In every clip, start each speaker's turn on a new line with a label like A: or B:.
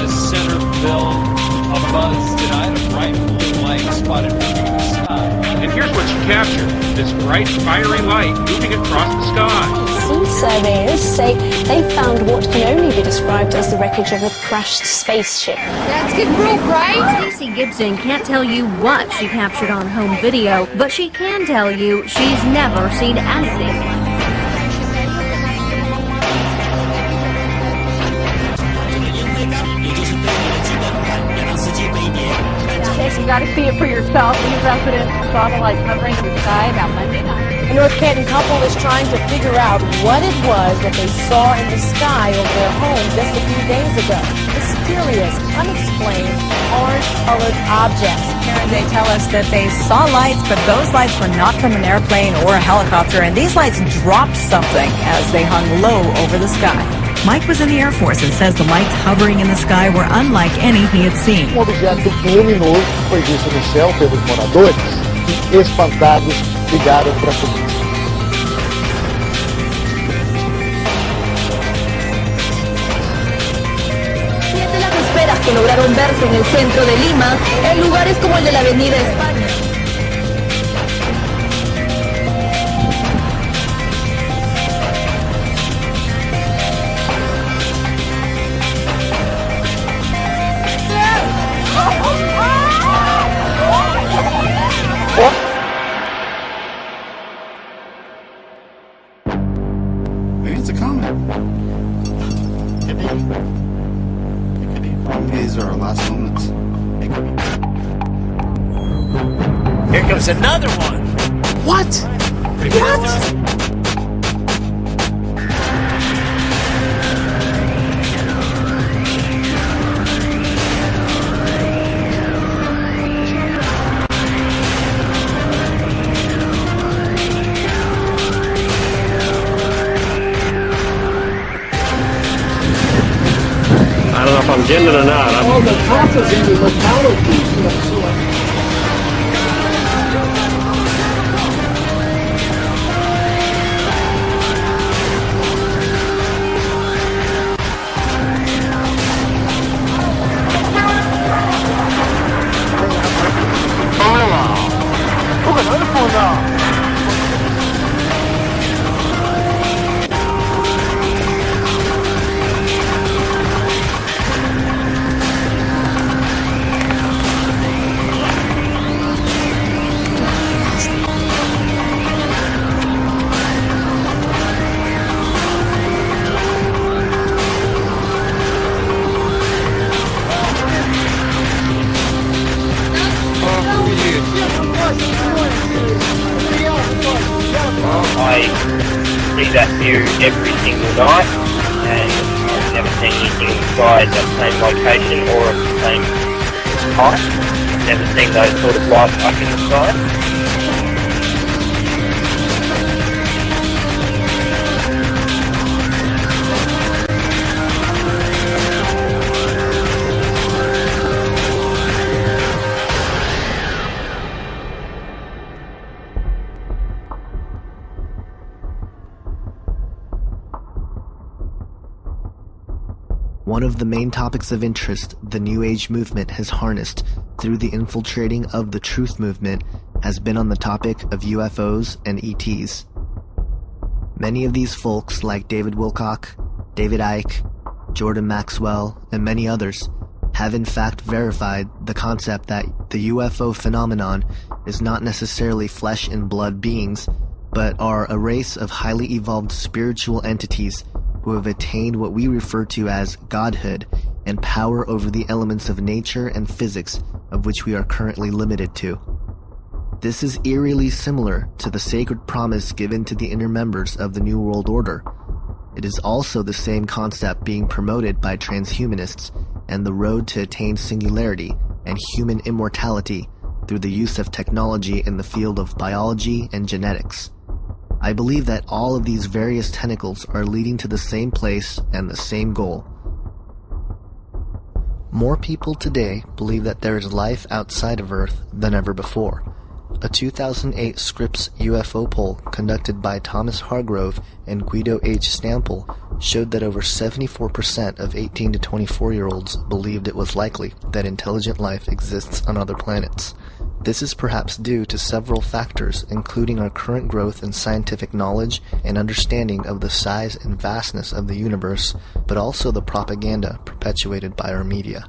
A: Centerville, a buzz tonight, a bright blue light spotted moving in the sky.
B: And here's what you captured, this bright, fiery light moving across the sky.
C: Some surveyors say they found what can only be described as the wreckage of a crashed spaceship.
D: That's good proof, right?
E: Stacey Gibson can't tell you what she captured on home video, but she can tell you she's never seen anything like it.
F: You gotta see it for yourself. These residents saw the light hovering in the sky about Monday night.
G: A North Canton couple is trying to figure out what it was that they saw in the sky over their home just a few days ago. Mysterious, unexplained, orange-colored objects.
H: They tell us that they saw lights, but those lights were not from an airplane or a helicopter, and these lights dropped something as they hung low over the sky. Mike was in the Air Force and says the lights hovering in the sky were unlike any he had seen.
I: Um objeto luminoso foi visto no céu pelos moradores e espantados ligaram para a polícia.
D: Siete las esferas que lograron verse en el centro de Lima, en lugares como el de la Avenida España.
J: Maybe it's a comet. Could be. It could be. Maybe these are our last moments. It could be.
A: Here comes another one.
J: What? What?
B: I don't know if I'm getting it or not.
I: All the process in the locality.
K: I see that view every single night, and I've never seen anything in the sky at that same location or at the same height. Never seen those sort of lights up in the sky.
L: One of the main topics of interest the New Age movement has harnessed through the infiltrating of the Truth movement has been on the topic of UFOs and ETs. Many of these folks, like David Wilcock, David Icke, Jordan Maxwell, and many others, have in fact verified the concept that the UFO phenomenon is not necessarily flesh and blood beings, but are a race of highly evolved spiritual entities who have attained what we refer to as godhood and power over the elements of nature and physics of which we are currently limited to. This is eerily similar to the sacred promise given to the inner members of the New World Order. It is also the same concept being promoted by transhumanists and the road to attain singularity and human immortality through the use of technology in the field of biology and genetics. I believe that all of these various tentacles are leading to the same place and the same goal. More people today believe that there is life outside of Earth than ever before. A 2008 Scripps UFO poll conducted by Thomas Hargrove and Guido H. Stample showed that over 74% of 18 to 24-year-olds believed it was likely that intelligent life exists on other planets. This is perhaps due to several factors, including our current growth in scientific knowledge and understanding of the size and vastness of the universe, but also the propaganda perpetuated by our media.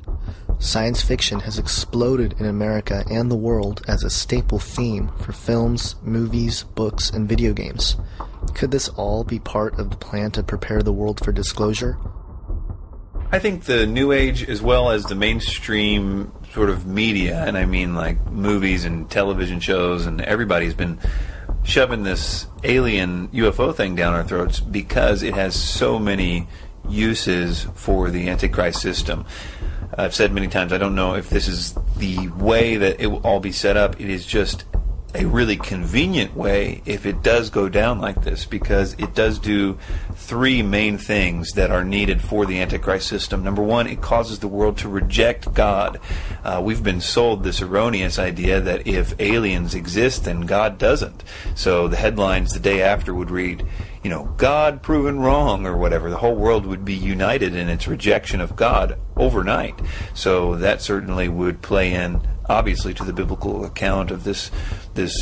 L: Science fiction has exploded in America and the world as a staple theme for films, movies, books, and video games. Could this all be part of the plan to prepare the world for disclosure?
M: I think the New Age, as well as the mainstream sort of media, and I mean like movies and television shows, and everybody's been shoving this alien UFO thing down our throats because it has so many uses for the Antichrist system. I've said many times, I don't know if this is the way that it will all be set up. It is just a really convenient way if it does go down like this, because it does do three main things that are needed for the Antichrist system. Number one, it causes the world to reject God. We've been sold this erroneous idea that if aliens exist, then God doesn't. So the headlines the day after would read, God proven wrong, or whatever. The whole world would be united in its rejection of God overnight. So that certainly would play in, obviously, to the biblical account of this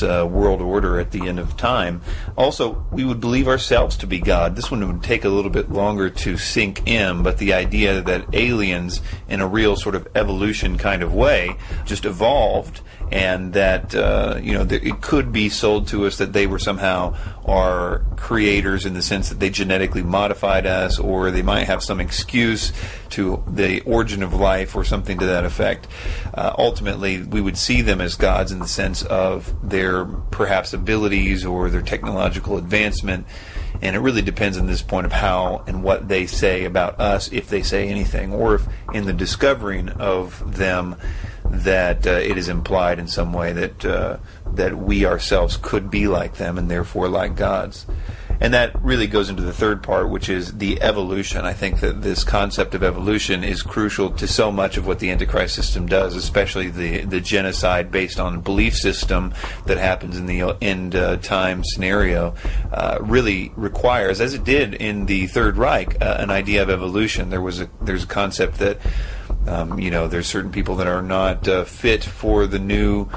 M: world order at the end of time. Also, we would believe ourselves to be God. This one would take a little bit longer to sink in, but the idea that aliens, in a real sort of evolution kind of way, just evolved, and that it could be sold to us that they were somehow our creators, in the sense that they genetically modified us, or they might have some excuse to the origin of life or something to that effect. Ultimately, we would see them as gods in the sense of their perhaps abilities or their technological advancement, and it really depends on this point of how and what they say about us, if they say anything, or if in the discovering of them that it is implied in some way that we ourselves could be like them and therefore like gods. And that really goes into the third part, which is the evolution. I think that this concept of evolution is crucial to so much of what the Antichrist system does, especially the genocide based on belief system that happens in the end time scenario, really requires, as it did in the Third Reich, an idea of evolution. There's a concept that there's certain people that are not fit for the new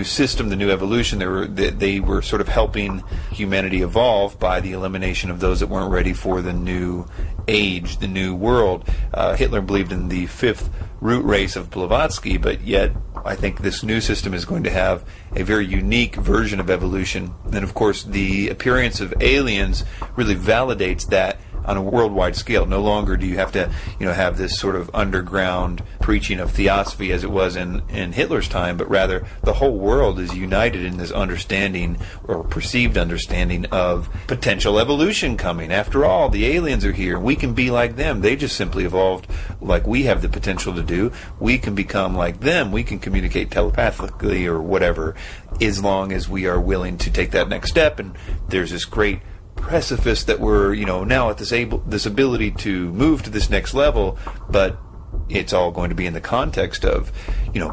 M: system, the new evolution. They were sort of helping humanity evolve by the elimination of those that weren't ready for the new age, the new world. Hitler believed in the fifth root race of Blavatsky, but yet I think this new system is going to have a very unique version of evolution. And of course, the appearance of aliens really validates that on a worldwide scale. No longer do you have to, have this sort of underground preaching of theosophy as it was in Hitler's time, but rather the whole world is united in this understanding, or perceived understanding, of potential evolution coming. After all, the aliens are here. We can be like them. They just simply evolved like we have the potential to do. We can become like them. We can communicate telepathically or whatever, as long as we are willing to take that next step. And there's this great precipice that we're now at this ability to move to this next level, but it's all going to be in the context of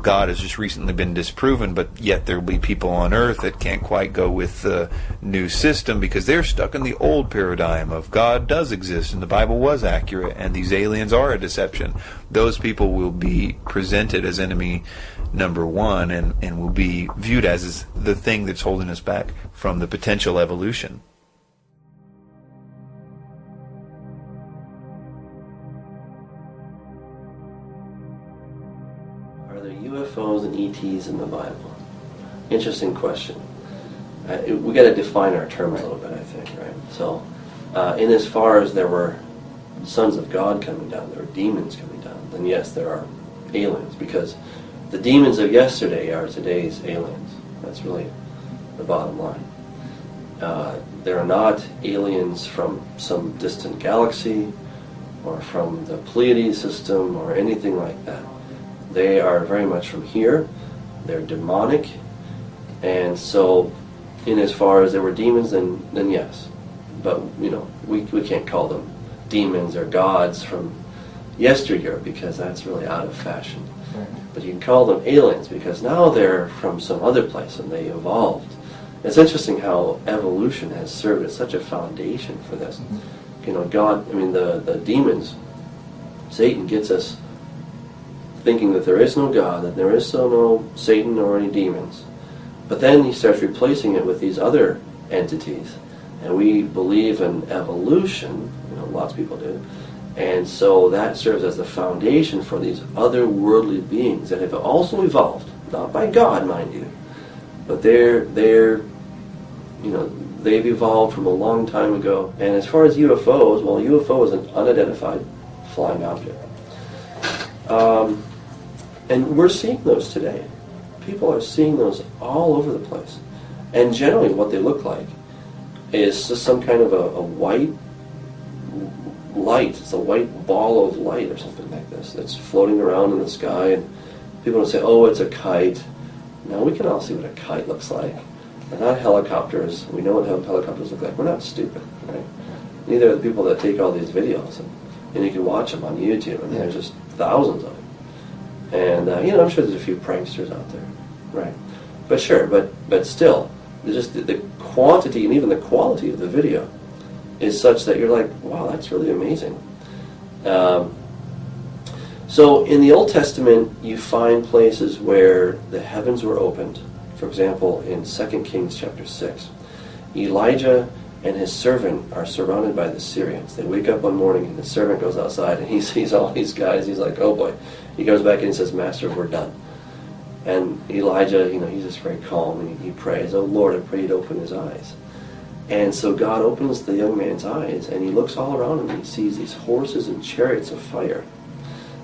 M: God has just recently been disproven, but yet there will be people on earth that can't quite go with the new system because they're stuck in the old paradigm of God does exist and the Bible was accurate and these aliens are a deception. Those people will be presented as enemy number one and will be viewed as the thing that's holding us back from the potential evolution.
N: UFOs and ETs in the Bible? Interesting question. We got to define our terms a little bit, I think, right? So, in as far as there were sons of God coming down, there were demons coming down, then yes, there are aliens, because the demons of yesterday are today's aliens. That's really the bottom line. There are not aliens from some distant galaxy or from the Pleiades system or anything like that. They are very much from here. They're demonic, and so in as far as there were demons, then yes. But we can't call them demons or gods from yesteryear because that's really out of fashion. Right. But you can call them aliens because now they're from some other place and they evolved. It's interesting how evolution has served as such a foundation for this. God, the demons, Satan gets us thinking that there is no God, that there is no Satan or any demons. But then he starts replacing it with these other entities. And we believe in evolution, lots of people do. And so that serves as the foundation for these otherworldly beings that have also evolved, not by God, mind you, but they've evolved from a long time ago. And as far as UFOs, well, UFO is an unidentified flying object. And we're seeing those today. People are seeing those all over the place. And generally what they look like is just some kind of a white light. It's a white ball of light or something like this that's floating around in the sky, and people will say, oh, it's a kite. Now we can all see what a kite looks like. They're not helicopters. We know what helicopters look like. We're not stupid, right? Neither are the people that take all these videos, and you can watch them on YouTube, and there's just thousands of them. And I'm sure there's a few pranksters out there, right? But sure, but still, just the quantity and even the quality of the video is such that you're like, wow, that's really amazing. So in the Old Testament, you find places where the heavens were opened. For example, in 2 Kings chapter 6, Elijah and his servant are surrounded by the Syrians. They wake up one morning and the servant goes outside and he sees all these guys. He's like, oh boy. He goes back in and says, Master, we're done. And Elijah, he's just very calm, and he prays, oh Lord, I pray you'd open his eyes. And so God opens the young man's eyes, and he looks all around him, and he sees these horses and chariots of fire.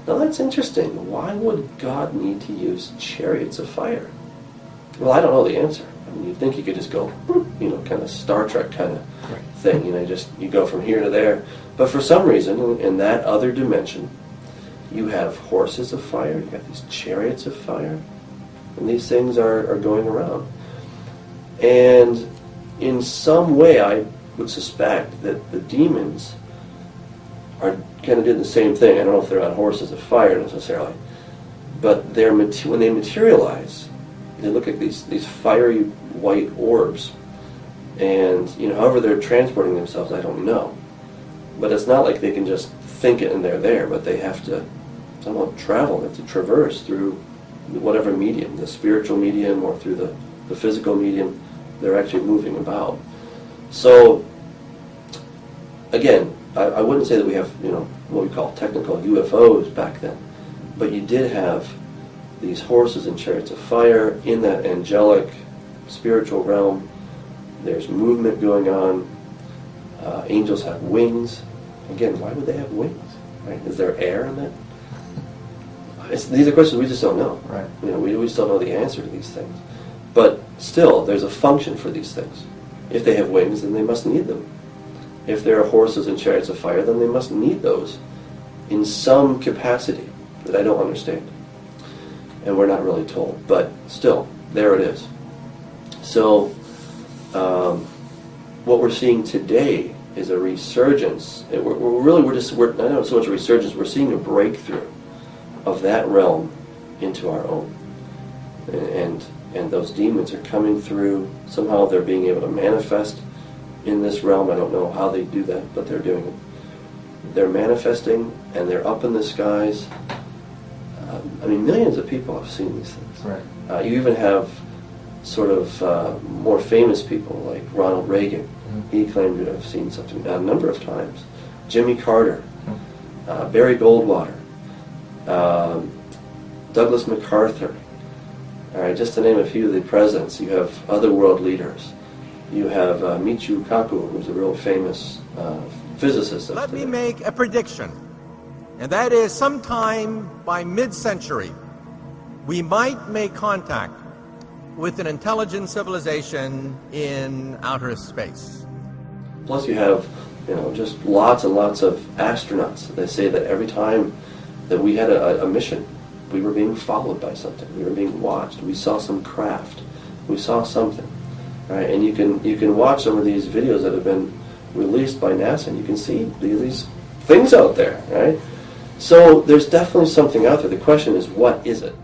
N: Now that's interesting. Why would God need to use chariots of fire? Well, I don't know the answer. You'd think you could just go, kind of Star Trek kind of thing. You go from here to there. But for some reason, in that other dimension, you have horses of fire, you have these chariots of fire, and these things are going around. And in some way, I would suspect that the demons are kind of doing the same thing. I don't know if they're on horses of fire necessarily, but when they materialize, they look like these fiery white orbs. And however they're transporting themselves, I don't know. But it's not like they can just think it and they're there, but they have to somehow travel, they have to traverse through whatever medium, the spiritual medium or through the physical medium. They're actually moving about. So, again, I wouldn't say that we have, what we call technical UFOs back then, but you did have these horses and chariots of fire in that angelic spiritual realm. There's movement going on. Angels have wings. Again, why would they have wings? Right? Is there air in that? These are questions we just don't know.
I: Right.
N: We still don't know the answer to these things. But still, there's a function for these things. If they have wings, then they must need them. If there are horses and chariots of fire, then they must need those in some capacity that I don't understand. And we're not really told. But still, there it is. So, what we're seeing today is a resurgence. And we're not so much a resurgence, we're seeing a breakthrough of that realm into our own. And those demons are coming through. Somehow they're being able to manifest in this realm. I don't know how they do that, but they're doing it. They're manifesting, and they're up in the skies. Millions of people have seen these things.
I: Right.
N: You even have sort of more famous people like Ronald Reagan. Mm-hmm. He claimed to have seen something a number of times. Jimmy Carter, Barry Goldwater, Douglas MacArthur. All right, just to name a few of the presidents. You have other world leaders. You have Michio Kaku, who's a real famous physicist.
O: Let me make a prediction, and that is sometime by mid-century, we might make contact with an intelligent civilization in outer space.
N: Plus you have, just lots and lots of astronauts. They say that every time that we had a mission, we were being followed by something. We were being watched. We saw some craft. We saw something. Right? And you can watch some of these videos that have been released by NASA, and you can see these things out there. Right? So there's definitely something out there. The question is, what is it?